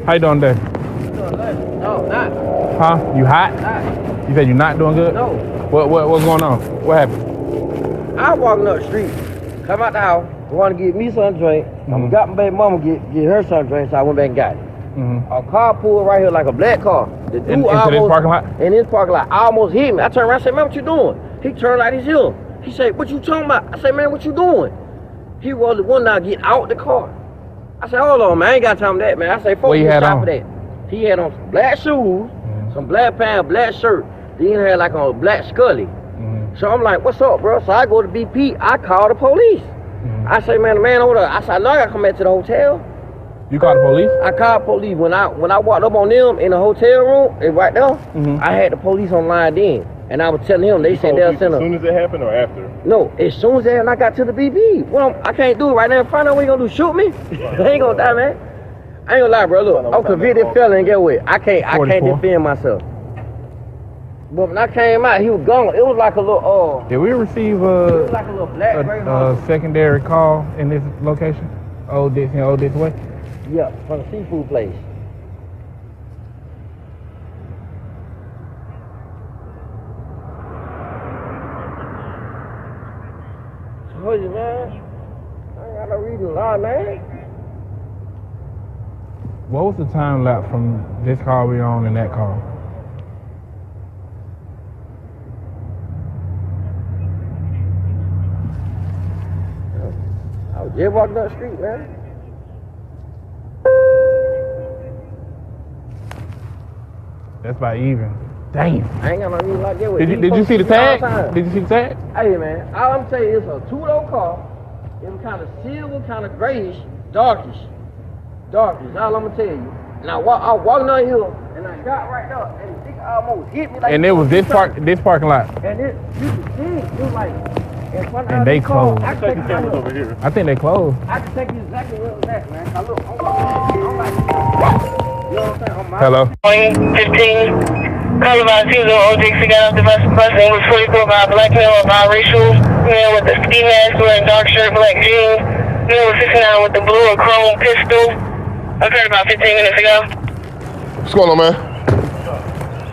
How you doing today? No, not. Huh? You hot? Not. You said you're not doing good? No. What's going on? What happened? I walking up the street, come out the house, want to get me some drink. I got my baby mama get her some drink, so I went back and got it. A car pulled right here like a black car. The dude into this parking lot? In this parking lot, almost hit me. I turned around and said, man, what you doing? He turned like he's here. He said, what you talking about? I said, man, what you doing? He was the one that get out the car. I said, hold on, man, I ain't got time for that, man. I said, folks, get shot for that. He had on some black shoes, some black pants, black shirt. Then he had like on a black scully. So I'm like, what's up, bro? So I go to BP, I call the police. I say, man, the man over there, I said, I know I gotta come back to the hotel. You called the police? I called police. When I walked up on them in the hotel room, it right there, I had the police online then. And I was telling him, they said they'll send them. As soon as it happened or after? No, as soon as I got to the BP. Well, I can't do it right now. Find out what you gonna do, shoot me? They ain't gonna die, man. I ain't gonna lie, bro. Look, I'm convicted felon and get what? I can't defend myself. But when I came out, he was gone. It was like a little, Did we receive it was like a little black a secondary call in this location? Old this way? Yeah, from the seafood place. Told you, man. I ain't got no reason to lie, man. What was the time lapse from this car we on and that car? I was just walking down the street, man. That's about even. Damn. I ain't got no reason like that. Did you see the tag? Did you see the tag? Hey, man, all I'm telling you is a two-door car. It was kind of silver, kind of grayish, darkish. Darkish, all I'm gonna tell you. And I was walking down here, and I got right there, and the nigga almost hit me like. And it was this parking lot. And you could see it was like. And they closed. I think the camera's over here. I think they closed. I can take you exactly where it was at, man. I look, I'm like, you know what I'm saying? Hello. 15. Call about Tuesday, OJ got off the bus and was fully cool by a black male or biracial male with a ski mask, wearing dark shirt, black jeans. Male was 69 with the blue or chrome pistol. Occurred about 15 minutes ago. What's going on, man?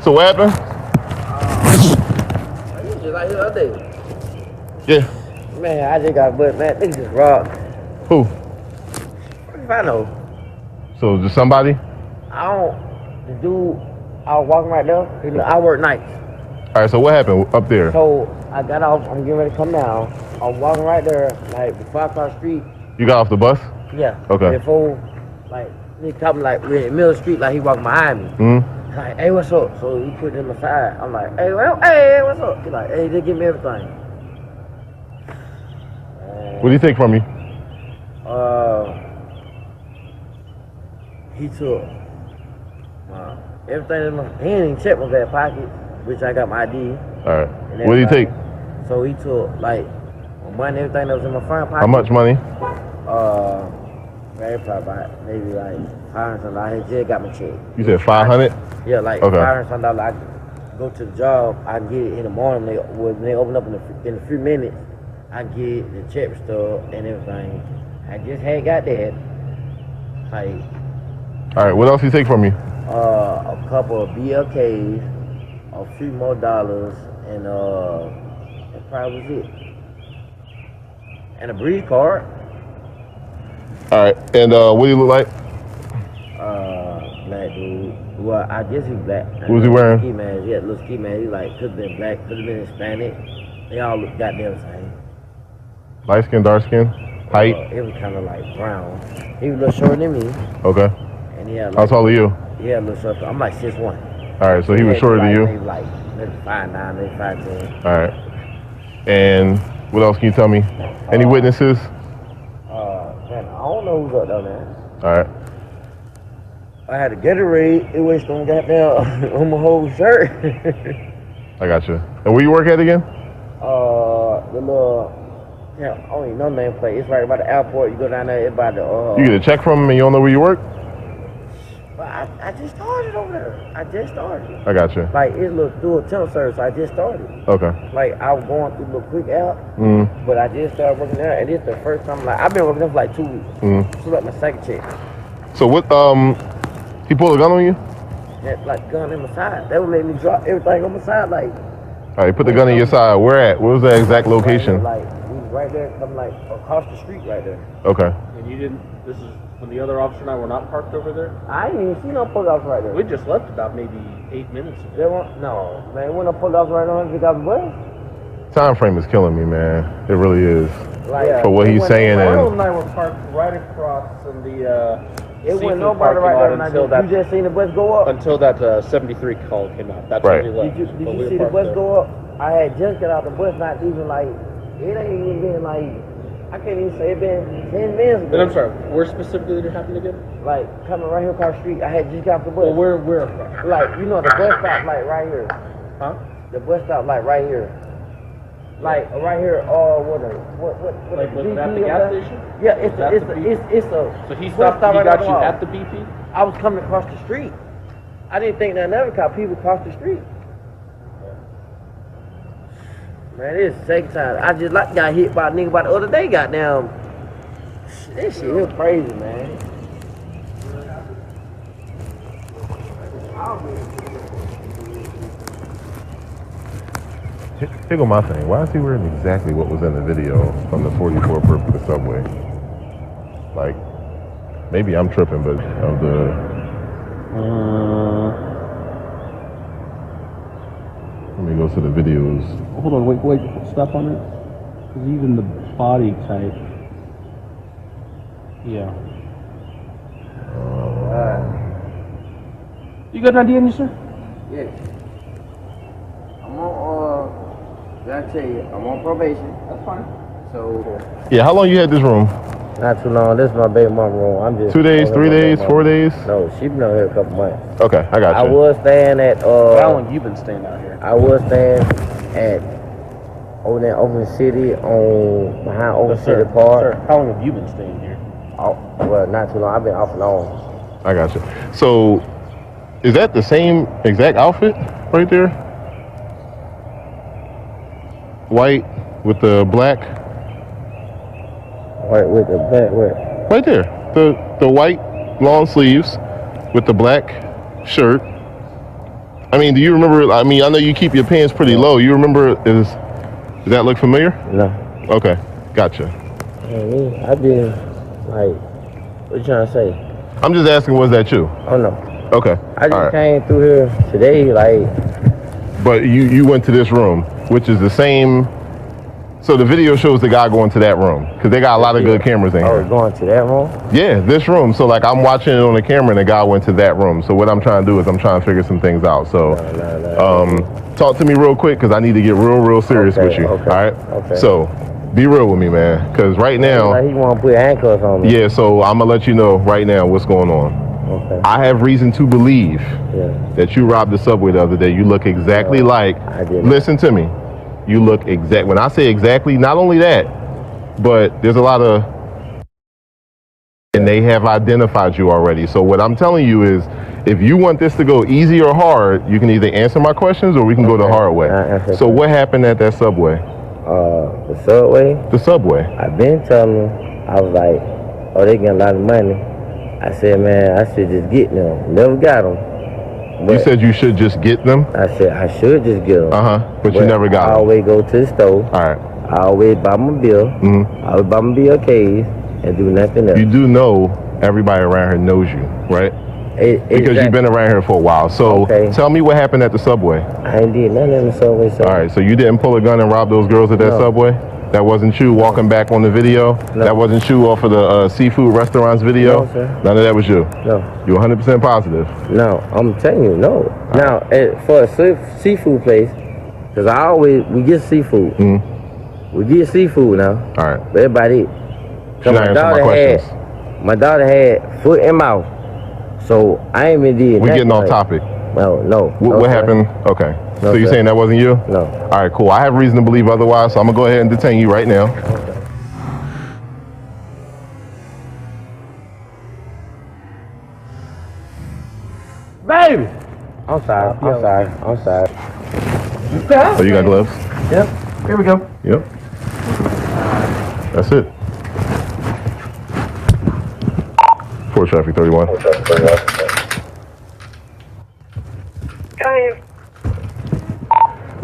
So what happened? You just like the other day. Yeah. Man, I just got butt, man. Niggas just robbed. Who? What if I know? So just somebody? I don't, the dude, I was walking right there, I work nights. All right, so what happened up there? So I got off, I'm getting ready to come down. I was walking right there, like before I crossed the street. You got off the bus? Yeah. Okay. Before, like, he coming like we're in the middle of the street, like he walking behind me. Like, hey, what's up? So he put him aside. I'm like, hey, well, hey, what's up? He's like, hey, they give me everything. What do you take from you? He took everything in my, he didn't even check my back pocket, which I got my ID. All right. What did he take? So he took like my money, everything that was in my front pocket. How much money? Very probably about maybe like $500. He just got my check. You said 500? Yeah, like Okay. $500. I go to the job, I can get it in the morning. When they open up in a few minutes, I get the check stub and everything. I just had got that. Like, all right, what else he take from you? a couple of BLKs, a few more dollars, and that probably was it. And a breeze card. All right, and what do you look like? Black dude. Well, I guess he's black. What was he wearing? Ski mask. Yeah, little ski mask. He like could have been black, could have been Hispanic. They all look goddamn the same. Light skin, dark skin, height? It was kind of like brown. He was a little shorter than me. Okay. And he had like, how tall are you? Yeah, a little shorter. I'm like 6'1". All right, so he was shorter than you? Maybe like maybe 5'9", maybe 5'10". All right. And what else can you tell me? Any witnesses? Man, I don't know who's up there, man. All right. I had a Gatorade. It was on goddamn on my whole shirt. I got you. And where you work at again? The little, yeah, I don't even know the name plate. It's right by the airport. You go down there, it's by the. You get a check from him and you don't know where you work? But I just started over there. I just started. I got you. Like it's through a temp service. I just started. Okay. Like I was going through the quick app, but I just started working there, and this is the first time. Like I've been working there for like 2 weeks. So like my second check. So what? He pulled a gun on you? Had like gun in my side. That would make me drop everything on my side. Like, All right, put the gun in your side. Where at? Where was that exact location? Like, we was right there, come like across the street right there. Okay. And you didn't, this is when the other officer and I were not parked over there? I ain't even see no pull offs right there. We just left about maybe 8 minutes ago. There weren't, no, man, when no pull offs right on 100,000 bucks. Time frame is killing me, man. It really is. Like, For what he's saying Arnold and and I were parked right across from the it seafood wasn't nobody parking right lot there. And I until just, that, you just seen the bus go up. until that 73 call came out. That's Right. when we left. Did But you we were see the parked bus there. go up? I had just got out the bus, not even like, it ain't even been like, I can't even say it been 10 minutes ago. And I'm sorry, where specifically did it happen again? Like, coming right here across the street, I had just got off the bus. Well, where? Like, you know, the bus stop, like, right here. Huh? The bus stop, like, right here. Like, right here, what Like, the was it at the BP gas or that? station? Yeah, it's At a, the it's a. So he bus stopped, stop he right got on the you wall. at the BP? I was coming across the street. I didn't think that never caught people across the street. Man, this is the second time. I just like got hit by a nigga by the other day, goddamn. This shit is crazy, man. here go my thing. Why is he wearing exactly what was in the video from the 44 Purple subway? Like, maybe I'm tripping, but of the. Let me go to the videos. Hold on, wait, stop on it. Because even the body type. Yeah. You got an idea on you, sir? Yes. I'm on, gotta tell you, I'm on probation. That's fine. So, Yeah, how long you had this room? not too long. This is my baby mama room. I'm just 2 days, 3 days, 4 days? No, she been out here a couple months. Okay, I got I you. was staying at How long you been staying out here? I was staying at over there Oakland City on behind Oakland City Park. Sir, how long have you been staying here? Oh, well, not too long. I've been off and on. I got you. So, is that the same exact outfit right there? White with the black? Right with the back, where? Right there. The white long sleeves with the black shirt. I mean, do you remember? I mean, I know you keep your pants pretty low. You remember? Does that look familiar? No. Okay, gotcha. I've been like, what you trying to say? I'm just asking, was that you? Oh no. Okay. I just all right. came through here today, like. But you went to this room, which is the same. So the video shows the guy going to that room because they got a lot of good cameras in Oh, here. going to that room? Yeah, this room. So like I'm watching it on the camera and the guy went to that room. So what I'm trying to do is I'm trying to figure some things out. So talk to me real quick because I need to get real serious with you. Okay, all right? okay. So be real with me, man. Because right now, Like he want to put handcuffs on me. yeah, so I'm going to let you know right now what's going on. Okay. I have reason to believe Yeah. that you robbed the subway the other day. You look exactly like, I didn't. listen to me. You look exact. When I say exactly, not only that, but there's a lot of, and they have identified you already. So what I'm telling you is, if you want this to go easy or hard, you can either answer my questions or we can go the hard way. So what happened at that subway? The subway. The subway. I've been telling them, I was like, oh, they getting a lot of money. I said, man, I should just get them. Never got them. You said you should just get them? I said, I should just get them. But you never got I them. always go to the store. All right. I always buy my bill. I always buy my bill case and do nothing else. You do know everybody around here knows you, right? Because you've been around here for a while. So tell me what happened at the subway. I ain't did nothing in the subway. All right, so you didn't pull a gun and rob those girls at that subway? That wasn't you walking back on the video? No. That wasn't you off of the seafood restaurants video? No, sir. None of that was you? No. You 100% positive? No, I'm telling you, no. Now, for a seafood place, because we get seafood. We get seafood now. All right. But everybody eat. So You're not answering my questions. my daughter had foot and mouth. So I ain't even did We're nothing. getting off topic. No. What sir. happened? Okay. No, so you're sir. saying that wasn't you? No. All right, cool. I have reason to believe otherwise, so I'm going to go ahead and detain you right now. Baby! I'm sorry. I'm sorry. Oh, you got gloves? Yep. Here we go. Yep. That's it. 4 traffic 31.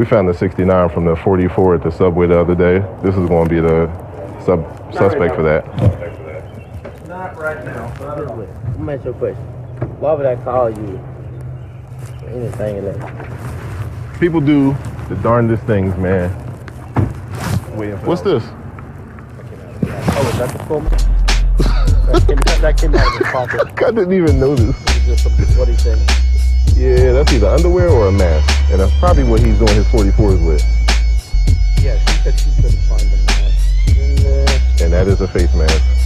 We found the 69 from the 44 at the subway the other day. This is going to be the suspect for that. Not right now. Let me ask you a question. Why would I call you for anything in that? People do the darndest things, man. What's this? Oh, is that the phone? that came out of his pocket. I didn't even notice. What he said. Yeah, that's either underwear or a mask. And that's probably what he's doing his 44s with. Yeah, she said she couldn't find the mask in there. And that is a face mask.